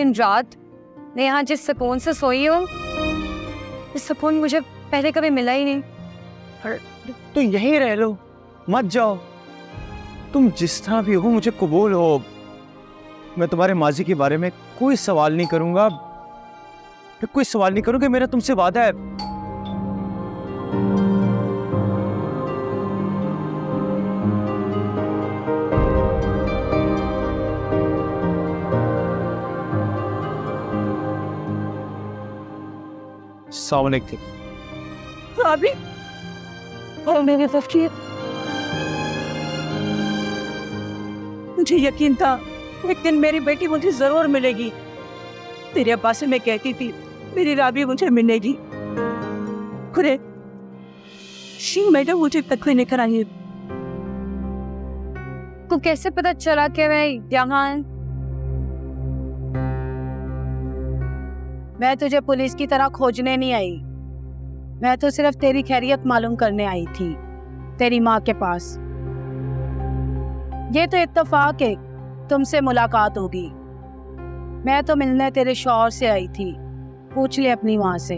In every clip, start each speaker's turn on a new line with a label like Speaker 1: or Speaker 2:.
Speaker 1: दिन रात मैं यहाँ जिस सुकून से सोई हूँ, इस सुकून मुझे पहले कभी मिला ही नहीं।
Speaker 2: तो यहीं रह लो, मत जाओ। तुम जिस तरह भी हो मुझे कबूल हो। मैं तुम्हारे माजी के बारे में कोई सवाल नहीं करूंगा, कोई सवाल नहीं करूंगा। मेरा तुमसे वादा है।
Speaker 3: अभी और मेरे तफकीर, मुझे यकीन था एक दिन मेरी बेटी मुझे जरूर मिलेगी। तेरे अब्बा से मैं कहती थी मेरी राबी मुझे मिलेगी। खुरे शी मैडम मुझे तक लेकर आई।
Speaker 1: को कैसे पता चला कि मैं यहाँ?
Speaker 4: मैं तुझे पुलिस की तरह खोजने नहीं आई, मैं तो सिर्फ तेरी खैरियत मालूम करने आई थी तेरी माँ के पास। ये तो इत्तेफाक है तुमसे मुलाकात होगी। मैं तो मिलने तेरे शौहर से आई थी, पूछ ले अपनी माँ से।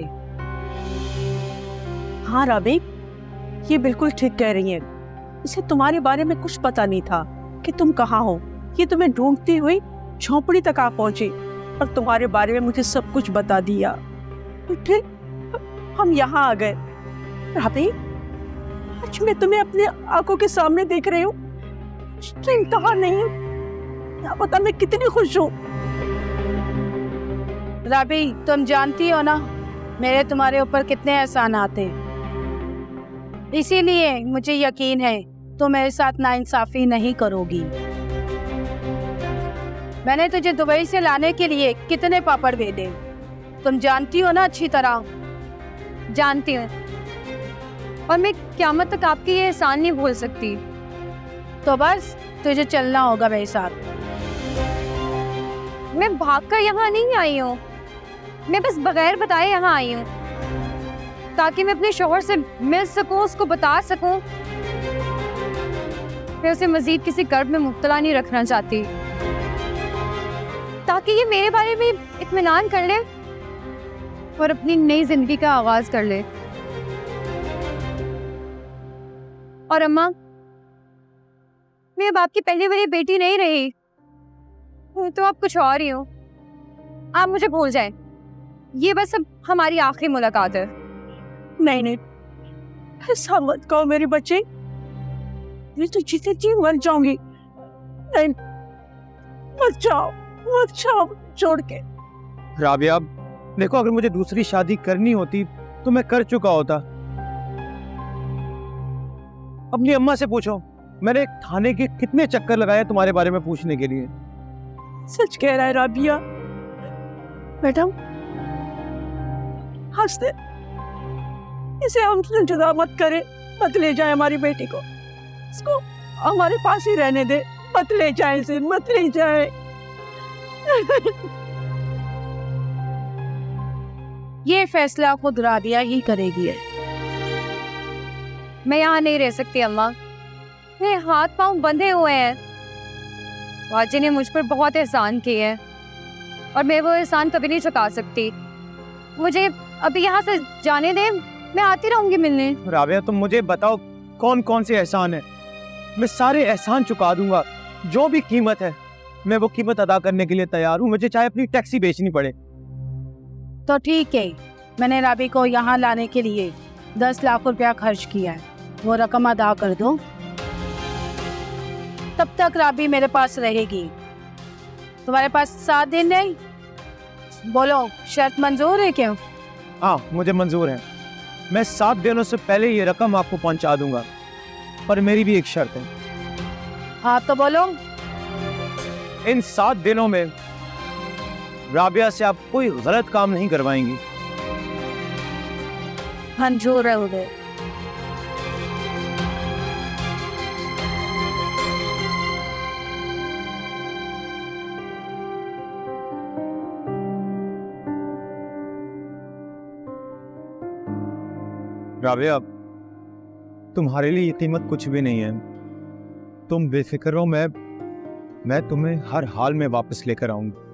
Speaker 3: हाँ राबी, ये बिल्कुल ठीक कह रही है। इसे तुम्हारे बारे में कुछ पता नहीं था कि तुम कहाँ हो। ये तुम्हें ढूंढती हुई झोपड़ी तक आ पहुंची और तुम्हारे बारे में मुझे सब कुछ बता दिया। फिर हम यहाँ आ गए। राबी, आज मैं तुम्हें अपने आंखों के सामने देख रही हूँ। इंतहा नहीं, क्या पता मैं कितनी खुश हूँ।
Speaker 4: राबी, तुम जानती हो ना मेरे तुम्हारे ऊपर कितने एहसान आते हैं, इसीलिए मुझे यकीन है तुम मेरे साथ नाइंसाफी नहीं करोगी। मैंने तुझे दुबई से लाने के लिए कितने पापड़ बेले, तुम जानती हो ना अच्छी तरह।
Speaker 1: जानती हूँ, और मैं क़यामत तक आपकी ये एहसान नहीं भूल सकती।
Speaker 4: तो बस तुझे चलना होगा मेरे साथ।
Speaker 1: मैं भागकर यहाँ नहीं आई हूँ, मैं बस बगैर बताए यहाँ आई हूँ ताकि मैं अपने शौहर से मिल सकूँ, उसको बता सकूँ। मैं उसे मजीद किसी कर्ब में मुब्तला नहीं रखना चाहती, ताकि ये मेरे बारे में इत्मीनान कर ले और अपनी नई जिंदगी का आगाज कर ले। और अम्मा, मैं अब आपकी पहली वाली बेटी नहीं रही, तो आप कुछ और ही हो। आप मुझे भूल जाएं, ये बस अब हमारी आखिरी मुलाकात है।
Speaker 3: नहीं नहीं, ऐसा मत कहो मेरे बच्चे, मैं तो जीते जी मर जाऊंगी। नहीं, मत जाओ छोड़ के।
Speaker 2: राबिया, देखो, अगर मुझे दूसरी शादी करनी होती तो मैं कर चुका होता। अपनी अम्मा से पूछो, मैंने थाने के कितने चक्कर लगाए तुम्हारे बारे में पूछने के लिए।
Speaker 3: सच कह रहा है राबिया। मैडम, हंसते, इसे हमसे जुदा मत करे, मत ले जाए हमारी बेटी को। इसको हमारे पास ही रहने दे, मत ले जाए इसे, मत ले जाए।
Speaker 4: ये फैसला खुद राबिया ही करेगी।
Speaker 1: मैं यहाँ नहीं रह सकती अम्मा, मेरे हाथ पांव बंधे हुए हैं। वाजी ने मुझ पर बहुत एहसान किए हैं और मैं वो एहसान कभी नहीं चुका सकती। मुझे अभी यहाँ से जाने दे, मैं आती रहूंगी मिलने।
Speaker 2: राबिया, तुम मुझे बताओ कौन कौन से एहसान है, मैं सारे एहसान चुका दूंगा। जो भी कीमत है मैं वो कीमत अदा करने के लिए तैयार हूँ, मुझे चाहे अपनी टैक्सी बेचनी पड़े।
Speaker 4: तो ठीक है, मैंने राबी को यहाँ लाने के लिए 10 लाख रुपया खर्च किया है, वो रकम अदा कर दो। तब तक राबी मेरे पास रहेगी। तुम्हारे पास 7 दिन नहीं, बोलो शर्त मंजूर है क्या?
Speaker 2: हाँ, मुझे मंजूर है। मैं 7 दिनों से पहले ये रकम आपको पहुंचा दूंगा, पर मेरी भी एक शर्त है।
Speaker 4: हाँ तो बोलो।
Speaker 2: इन 7 दिनों में राबिया से आप कोई गलत काम नहीं करवाएंगी।
Speaker 4: मंजूर है उधर।
Speaker 2: राबिया, तुम्हारे लिए ये कीमत कुछ भी नहीं है। तुम बेफिक्र हो, मैं तुम्हें हर हाल में वापस लेकर आऊंगा।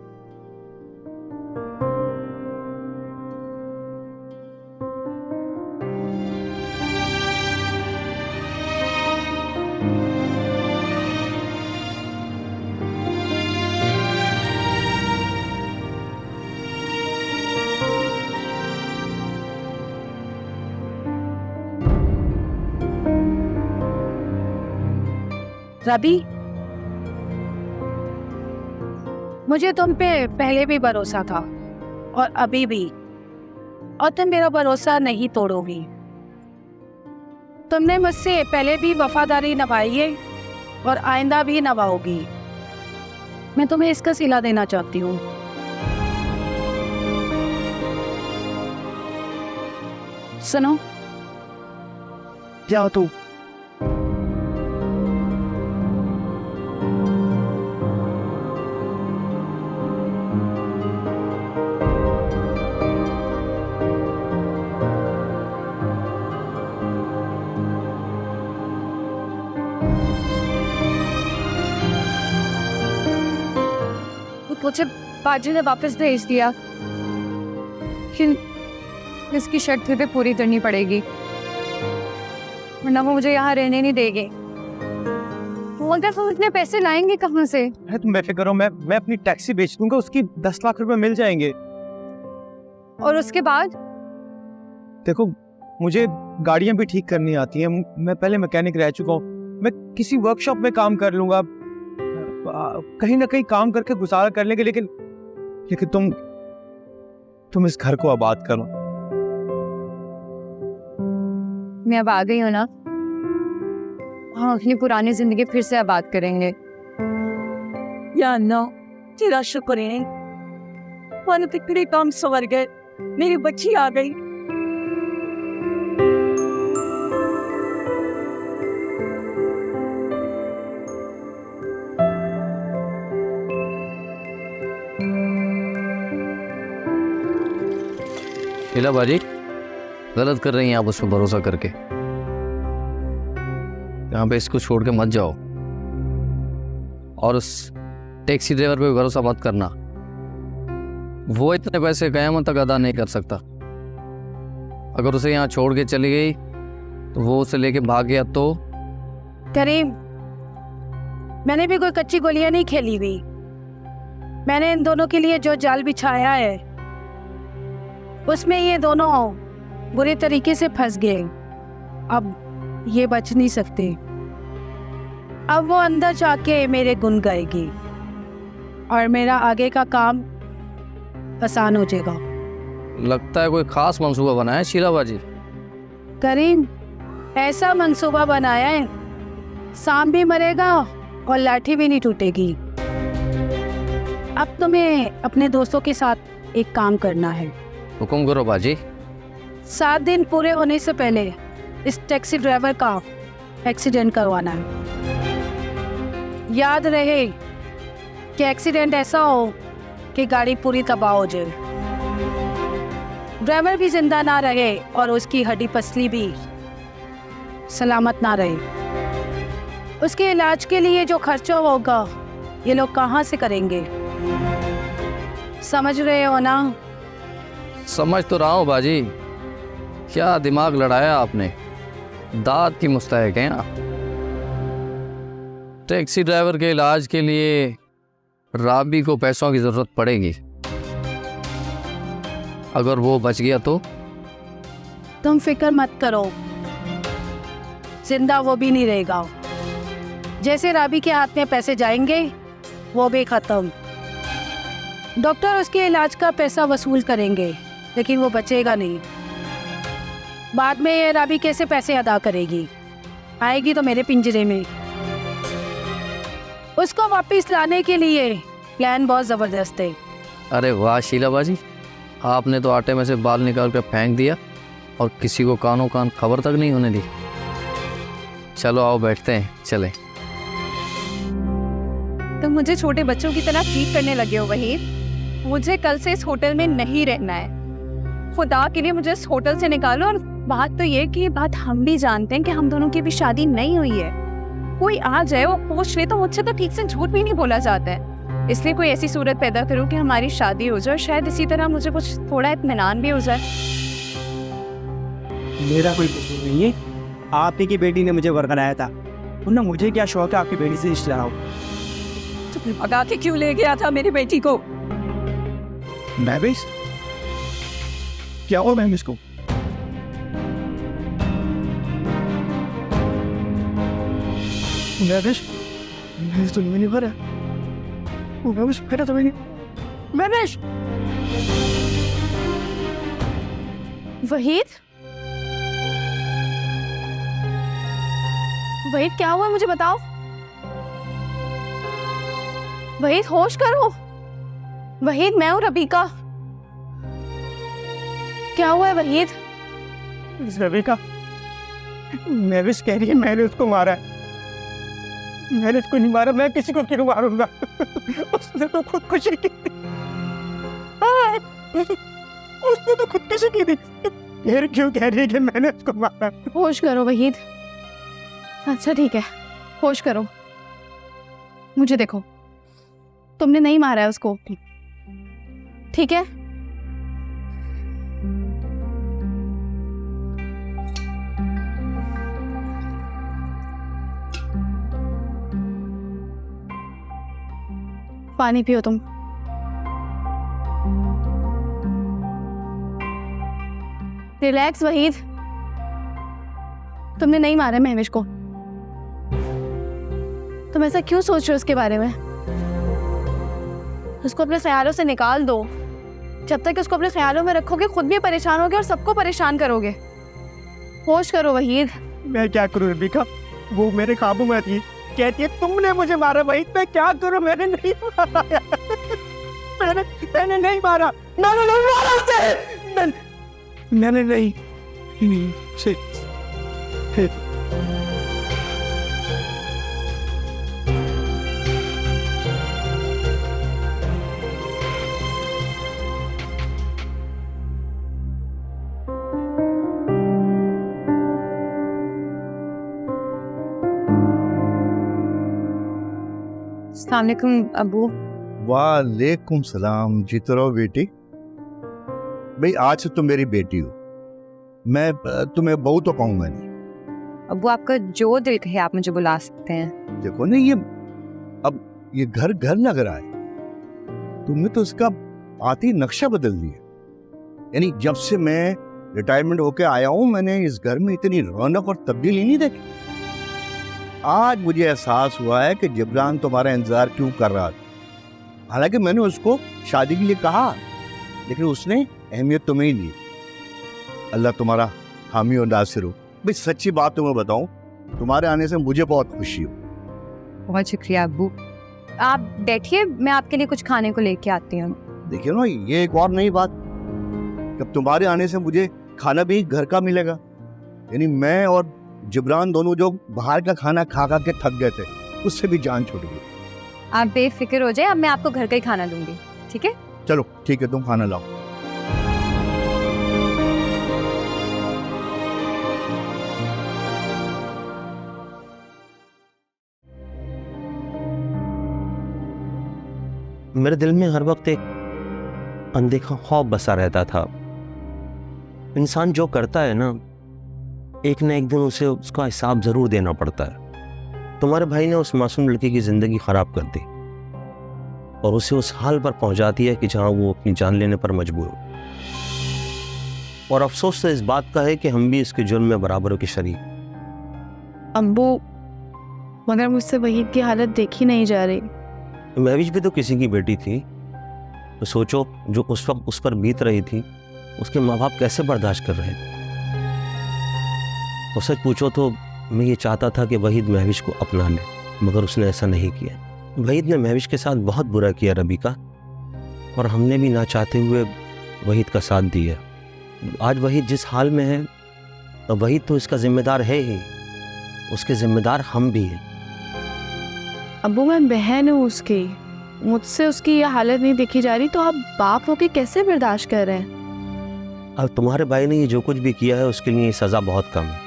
Speaker 4: रवि, मुझे तुम पे पहले भी भरोसा था और अभी भी, और तुम मेरा भरोसा नहीं तोड़ोगी। तुमने मुझसे पहले भी वफादारी निभाई है और आइंदा भी निभाओगी। मैं तुम्हें इसका सिला देना चाहती हूँ। सुनो,
Speaker 2: क्या तू?
Speaker 1: मुझे बाजी ने वापस भेज दिया, लेकिन इसकी शर्त भी पूरी करनी पड़ेगी, वरना वो मुझे यहाँ रहने नहीं देगी। मगर वो इतने पैसे लाएंगे कहाँ से?
Speaker 2: तुम बेफिक्र हो, मैं अपनी टैक्सी बेच दूंगा, उसकी 10 लाख रुपए मिल जाएंगे।
Speaker 1: और उसके बाद?
Speaker 2: देखो, मुझे गाड़ियां भी ठीक करनी आती हैं, मैं पहले मैकेनिक रह चुका हूँ, मैं किसी वर्कशॉप में काम कर लूंगा, कहीं ना कहीं काम करके गुजारा कर लेंगे। लेकिन तुम इस घर को आबाद करो।
Speaker 1: मैं अब आ गई हूँ ना, हाँ, अपनी पुरानी जिंदगी फिर से आबाद करेंगे।
Speaker 3: या अल्लाह, तेरा शुक्र है, मानो तेरे काम संवर गए, मेरी बच्ची आ गई।
Speaker 5: शीला बाजी, गलत कर रही हैं आप उस पर भरोसा करके। यहाँ पे इसको छोड़ के मत जाओ, और उस टैक्सी ड्राइवर पे भरोसा मत करना, वो इतने पैसे क़यामत तक अदा नहीं कर सकता। अगर उसे यहाँ छोड़ के चली गई तो वो उसे लेके भाग गया तो?
Speaker 4: करीम, मैंने भी कोई कच्ची गोलियां नहीं खेली हुई। मैंने इन दोनों के लिए जो जाल बिछाया है उसमें ये दोनों बुरे तरीके से फंस गए। अब ये बच नहीं सकते। अब वो अंदर जाके मेरे गुण गाएगी और मेरा आगे का काम आसान हो जाएगा।
Speaker 5: लगता है कोई खास मंसूबा बनाया है शीला बाजी।
Speaker 4: करीम, ऐसा मंसूबा बनाया है, सांप भी मरेगा और लाठी भी नहीं टूटेगी। अब तुम्हें अपने दोस्तों के साथ एक काम करना है।
Speaker 5: हुक्म करो बाजी।
Speaker 4: 7 दिन पूरे होने से पहले इस टैक्सी ड्राइवर का एक्सीडेंट करवाना है। याद रहे कि एक्सीडेंट ऐसा हो कि गाड़ी पूरी तबाह हो जाए, ड्राइवर भी जिंदा ना रहे और उसकी हड्डी पसली भी सलामत ना रहे। उसके इलाज के लिए जो खर्चा होगा ये लोग कहाँ से करेंगे? समझ रहे हो ना?
Speaker 5: समझ तो रहा हूँ बाजी, क्या दिमाग लड़ाया आपने, दाद की मुस्तहक हैं आप। टैक्सी ड्राइवर के इलाज के लिए राबी को पैसों की जरूरत पड़ेगी, अगर वो बच गया तो?
Speaker 4: तुम फिक्र मत करो, जिंदा वो भी नहीं रहेगा। जैसे राबी के हाथ में पैसे जाएंगे वो भी खत्म। डॉक्टर उसके इलाज का पैसा वसूल करेंगे लेकिन वो बचेगा नहीं। बाद में ये राबी कैसे पैसे अदा करेगी? आएगी तो मेरे पिंजरे में। उसको वापस लाने के लिए प्लान बहुत जबरदस्त है।
Speaker 5: अरे वाह शीला बाजी, आपने तो आटे में से बाल निकाल कर फेंक दिया और किसी को कानों कान खबर तक नहीं होने दी। चलो आओ बैठते हैं, चलें।
Speaker 1: तुम मुझे छोटे बच्चों की तरह ट्रीट करने लगे हो वहीद। मुझे कल से इस होटल में नहीं रहना है। खुदा के लिए मुझे इस होटल से निकालो। और बात तो ये कि ये बात हम भी जानते हैं कि हम दोनों की भी शादी नहीं हुई है। कोई आ जाए, वो पूछ ले तो मुझसे तो ठीक से झूठ भी नहीं बोला जाता है। इसलिए कोई ऐसी सूरत पैदा करो कि हमारी शादी हो जाए और शायद इसी तरह मुझे कुछ थोड़ा इत्मीनान भी हो जाए।
Speaker 6: मेरा कोई कसूर नहीं है, आप ही की बेटी ने मुझे वरगलाया था, वरना मुझे क्या शौक है आपकी बेटी से रिश्ता हो।
Speaker 3: तो भगा के क्यों ले गया था मेरी बेटी को?
Speaker 2: महविश, क्या हुआ महविश को? महविश,
Speaker 6: मैं तो नहीं भरा, मैं बस फटा तो मैंने
Speaker 4: महवेश, वहीद, वहीद क्या हुआ मुझे बताओ। वहीद होश करो। वहीद मैं हूँ रबीका। क्या हुआ है वहीद?
Speaker 6: रबीका, महविश कह रही है मैंने उसको मारा है। मैंने उसको नहीं मारा, मैं किसी को क्यों मारूंगा? उसने तो खुदकुशी की थी। हाँ, उसने तो खुदकुशी की थी, फिर क्यों कह रही है कि मैंने उसको मारा?
Speaker 4: होश करो वहीद। अच्छा ठीक है, होश करो। मुझे देखो, तुमने नहीं मारा है उसको, ठीक है? पानी पियो तुम। रिलैक्स वहीद, तुमने नहीं मारा महविश को। तुम ऐसा क्यों सोच रहे हो उसके बारे में? उसको अपने ख्यालों से निकाल दो। जब तक उसको अपने ख्यालों में रखोगे खुद भी परेशान होगे और सबको परेशान करोगे। होश करो वहीद।
Speaker 6: मैं क्या करूं रबीका, वो मेरे काबू में थी। कहती है तुमने मुझे मारा। वहीद मैं क्या करूं, मैंने नहीं मारा यार। मैंने नहीं मारा, मैंने नहीं मारा उसे। मैंने नहीं
Speaker 1: अस्सलाम वालेकुम अबू।
Speaker 7: वालेकुम सलाम। जीते रहो बेटी। भाई आज से तुम मेरी बेटी हो, मैं तुम्हें बहू तो कहूंगा नहीं।
Speaker 1: अबू आपका जो दिल कहे आप मुझे बुला सकते हैं।
Speaker 7: देखो ना, ये अब ये घर घर लग रहा है, तुमने तो इसका आती नक्शा बदल दिया। यानी जब से मैं रिटायरमेंट होके आया हूं, मैंने इस घर में इतनी रौनक और तब्दीली नहीं देखी। आज मुझे एहसास हुआ है कि जिब्रान तुम्हारा इंतजार क्यों कर रहा था। हालांकि मैंने उसको शादी के लिए कहा, लेकिन उसने अहमियत तुम्हें ही दी। अल्लाह तुम्हारा हामी और नासिर हो। भाई सच्ची बात तुम्हें बताऊं, तुम्हारे आने से मुझे बहुत खुशी हो।
Speaker 1: बहुत शुक्रिया अबू। आप बैठिए, मैं आपके लिए कुछ खाने को लेके आती हूँ।
Speaker 7: देखिए ना, ये एक और नई बात, जब तुम्हारे आने से मुझे खाना भी घर का मिलेगा। यानी मैं और जिब्रान दोनों जो बाहर का खाना खा खा के थक गए थे, उससे भी जान छूट गई।
Speaker 1: आप बेफिक्र हो जाए, अब मैं आपको घर का ही खाना दूंगी, ठीक है?
Speaker 7: चलो ठीक है, तुम खाना लाओ।
Speaker 2: मेरे दिल में हर वक्त एक अनदेखा खौफ बसा रहता था। इंसान जो करता है ना एक दिन उसे उसका हिसाब जरूर देना पड़ता है। तुम्हारे भाई ने उस मासूम लड़की की जिंदगी खराब कर दी और उसे उस हाल पर पहुंचा दिया कि जहां वो अपनी जान लेने पर मजबूर हो। और अफसोस तो इस बात का है कि हम भी इसके जुर्म में बराबरों के शरीक।
Speaker 4: अब्बू, मगर मुझसे वहीद की हालत देखी नहीं जा रही।
Speaker 2: महविश भी तो किसी की बेटी थी, तो सोचो जो उस वक्त उस पर बीत रही थी उसके माँ बाप कैसे बर्दाश्त कर रहे थे। और सच पूछो तो मैं ये चाहता था कि वहीद महविश को अपना ले, मगर उसने ऐसा नहीं किया। वहीद ने महविश के साथ बहुत बुरा किया रबीका, और हमने भी ना चाहते हुए वहीद का साथ दिया। आज वहीद जिस हाल में है, तो वहीद तो इसका जिम्मेदार है ही, उसके जिम्मेदार हम भी हैं।
Speaker 4: अब्बू, मैं बहन हूँ उसकी, मुझसे उसकी ये हालत नहीं देखी जा रही, तो आप बाप होके कैसे बर्दाश्त कर रहे हैं?
Speaker 2: अब तुम्हारे भाई ने ये जो कुछ भी किया है उसके लिए सज़ा बहुत कम है।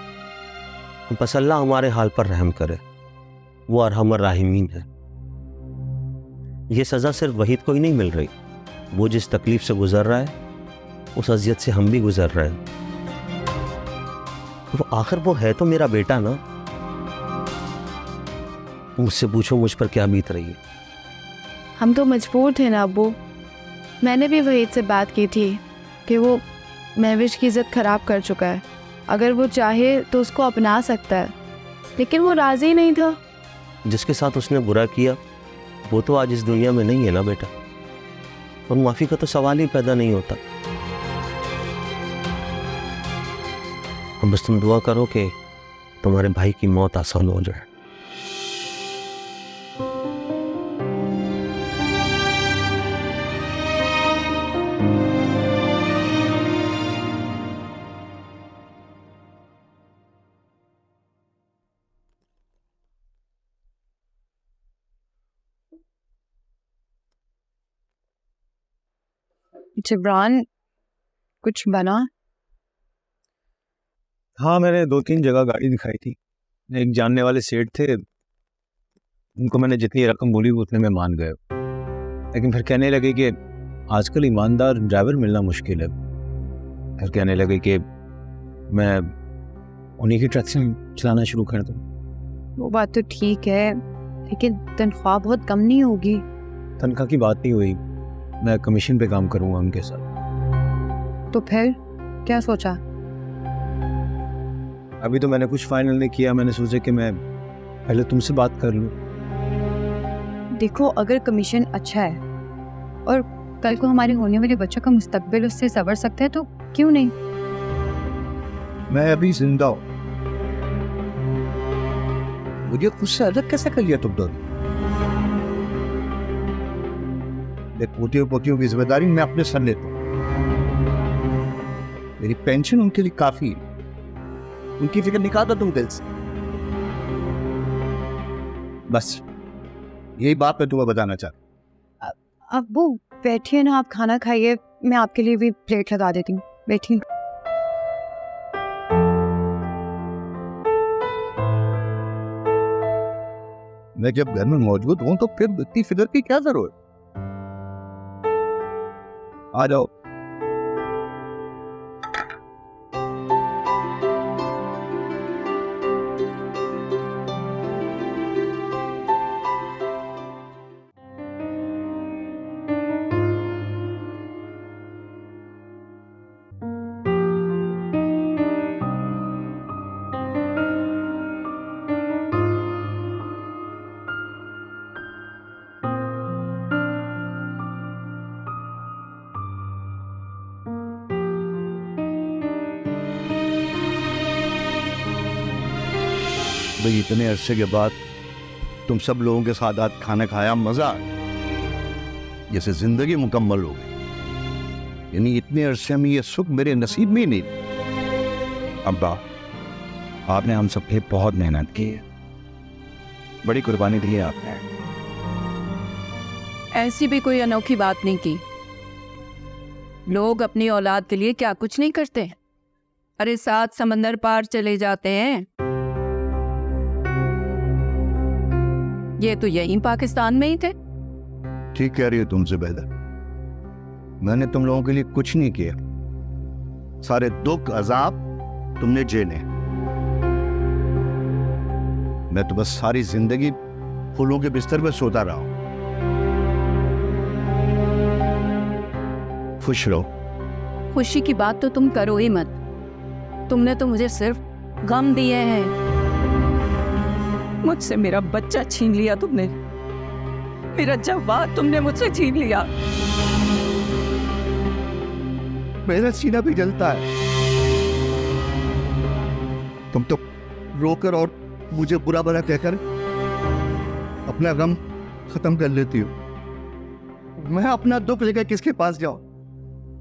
Speaker 2: बस अल्लाह हमारे हाल पर रहम करे, वो अरहमर राहिमीन है। ये सज़ा सिर्फ वहीद को ही नहीं मिल रही, वो जिस तकलीफ से गुजर रहा है उस अजियत से हम भी गुजर रहे हैं। तो आखिर वो है तो मेरा बेटा ना। मुझसे पूछो मुझ पर क्या बीत रही है।
Speaker 4: हम तो मजबूर थे ना अब्बू। मैंने भी वहीद से बात की थी कि वो महविश की इज्जत खराब कर चुका है, अगर वो चाहे तो उसको अपना सकता है, लेकिन वो राज़ी नहीं था।
Speaker 8: जिसके साथ उसने बुरा किया वो तो आज इस दुनिया में नहीं है ना बेटा, और माफी का तो सवाल ही पैदा नहीं होता। अब बस तुम दुआ करो कि तुम्हारे भाई की मौत आसान हो जाए।
Speaker 1: जिब्रान, कुछ बना?
Speaker 2: हाँ, मैंने 2-3 जगह गाड़ी दिखाई थी। एक जानने वाले सेठ थे, उनको मैंने जितनी रकम बोली वो उतने में मान गए, लेकिन फिर कहने लगे कि आजकल ईमानदार ड्राइवर मिलना मुश्किल है। फिर कहने लगे कि मैं उन्हीं की ट्रक से चलाना शुरू कर दूँ।
Speaker 1: वो बात तो ठीक है, लेकिन तनख्वाह बहुत कम नहीं होगी?
Speaker 2: तनख्वाह की बात नहीं हुई, मैं कमीशन पे काम करूँगा उनके साथ।
Speaker 1: तो फिर क्या सोचा?
Speaker 2: अभी तो मैंने कुछ फाइनल नहीं किया। मैंने सोचा कि मैं पहले तुमसे बात कर लूँ।
Speaker 1: देखो, अगर कमीशन अच्छा है और कल को हमारे होने वाले बच्चों का मुस्तकबिल उससे संवर सकता है तो क्यों नहीं?
Speaker 7: मैं अभी जिंदा हूँ, मुझे खुद से अलग कैसे कर लिया तुम दोनों? पोतियों पोतियों की जिम्मेदारी मैं अपने सर लेता हूँ। मेरी पेंशन उनके लिए काफी है, उनकी फिक्र निकाल दो तुम दिल से। बस यही बात मैं तुम्हें बताना चाहता।
Speaker 1: अब्बू बैठिए ना, आप खाना खाइए, मैं आपके लिए भी प्लेट लगा देती हूँ। बैठिए।
Speaker 7: मैं जब घर में मौजूद हूं तो फिर इतनी फिक्र की क्या जरूरत? आ जाओ। भाई इतने अरसे के बाद तुम सब लोगों के साथ आज खाना खाया, मजा आया, जैसे जिंदगी मुकम्मल हो गई। यानी इतने अरसे में ये सुख मेरे नसीब में ही नहीं था।
Speaker 6: अब्बा, आपने हम सब पे बहुत मेहनत की है, बड़ी कुर्बानी दी है आपने।
Speaker 9: ऐसी भी कोई अनोखी बात नहीं की। लोग अपनी औलाद के लिए क्या कुछ नहीं करते। अरे 7 समंदर पार चले जाते हैं। ये तो यहीं पाकिस्तान में ही थे।
Speaker 7: ठीक कह रही हो तुम जुबैदा, मैंने तुम लोगों के लिए कुछ नहीं किया। सारे दुख अजाब तुमने झेले। मैं तो बस सारी जिंदगी फूलों के बिस्तर पर सोता रहा हूं। खुश रहो।
Speaker 9: खुशी की बात तो तुम करो ही मत। तुमने तो मुझे सिर्फ गम दिए हैं।
Speaker 3: मुझसे मेरा बच्चा छीन लिया तुमने, मेरा जवाब तुमने मुझसे छीन लिया।
Speaker 7: मेरा सीना भी जलता है। तुम तो रोकर और मुझे बुरा भला कहकर अपना गम खत्म कर लेती हो। मैं अपना दुख लेकर किसके पास जाऊं?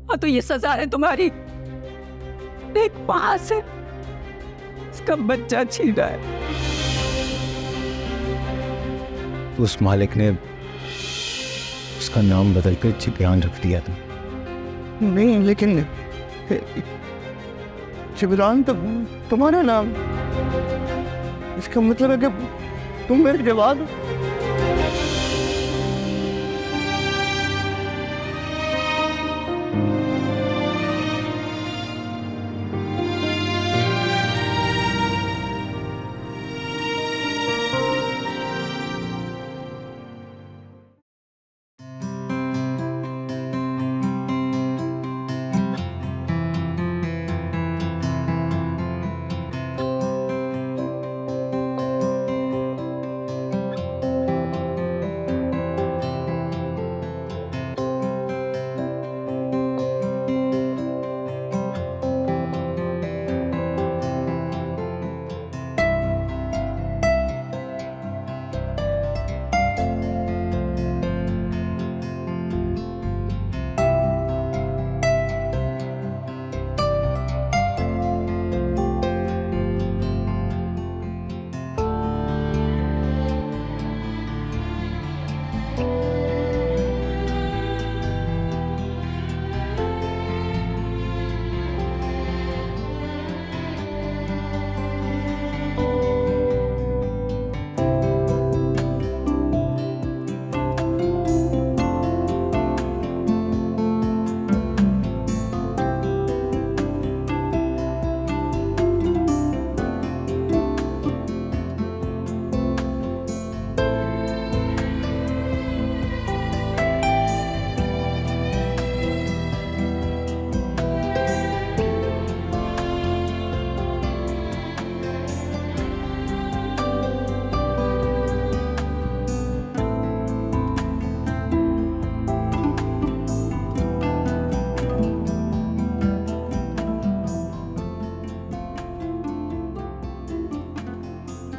Speaker 3: हाँ, तो ये सजा है तुम्हारी। एक मां से उसका बच्चा छीना है।
Speaker 2: उस मालिक ने उसका नाम बदलकर जिब्रान रख दिया था।
Speaker 7: नहीं, लेकिन जिब्रान तो तुम्हारा नाम, इसका मतलब है कि तुम मेरे जवाब।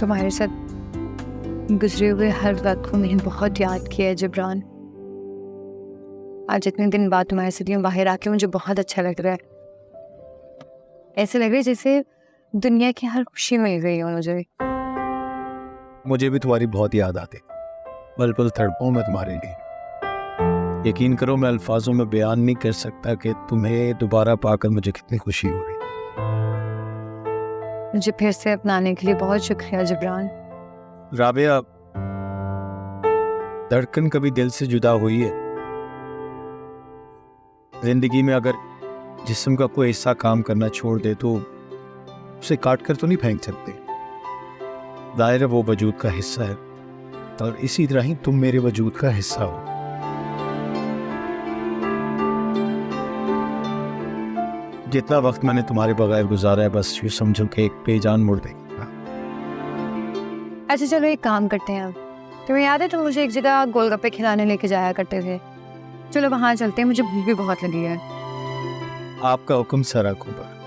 Speaker 1: तुम्हारे साथ गुजरे हुए हर वक्त को मैंने बहुत याद किया है जबरान। आज इतने दिन बाद तुम्हारे साथ यूं बाहर आके मुझे बहुत अच्छा लग रहा है। ऐसे लग रहा है जैसे दुनिया की हर खुशी मिल गई हो मुझे।
Speaker 2: मुझे भी तुम्हारी बहुत याद आती, पल पल तड़पाऊं मैं तुम्हारे लिए। यकीन करो मैं अल्फाजों में बयान नहीं कर सकता कि तुम्हें दोबारा पाकर मुझे कितनी खुशी हो रही।
Speaker 1: मुझे फिर से अपनाने के लिए बहुत शुक्रिया जबरान।
Speaker 2: राबिया, धड़कन कभी दिल से जुदा हुई है? जिंदगी में अगर जिस्म का कोई हिस्सा काम करना छोड़ दे तो उसे काट कर तो नहीं फेंक सकते। दायरा वो वजूद का हिस्सा है और इसी तरह ही तुम मेरे वजूद का हिस्सा हो। जितना वक्त मैंने तुम्हारे बगैर गुजारा है बस यूँ समझो कि एक बेजान मुड़ गई।
Speaker 1: अच्छा चलो एक काम करते हैं। तुम्हें याद है तुम मुझे एक जगह गोलगप्पे खिलाने लेके जाया करते थे? चलो वहाँ चलते हैं, मुझे भूख भी बहुत लगी है।
Speaker 2: आपका हुक्म सरा कुबर।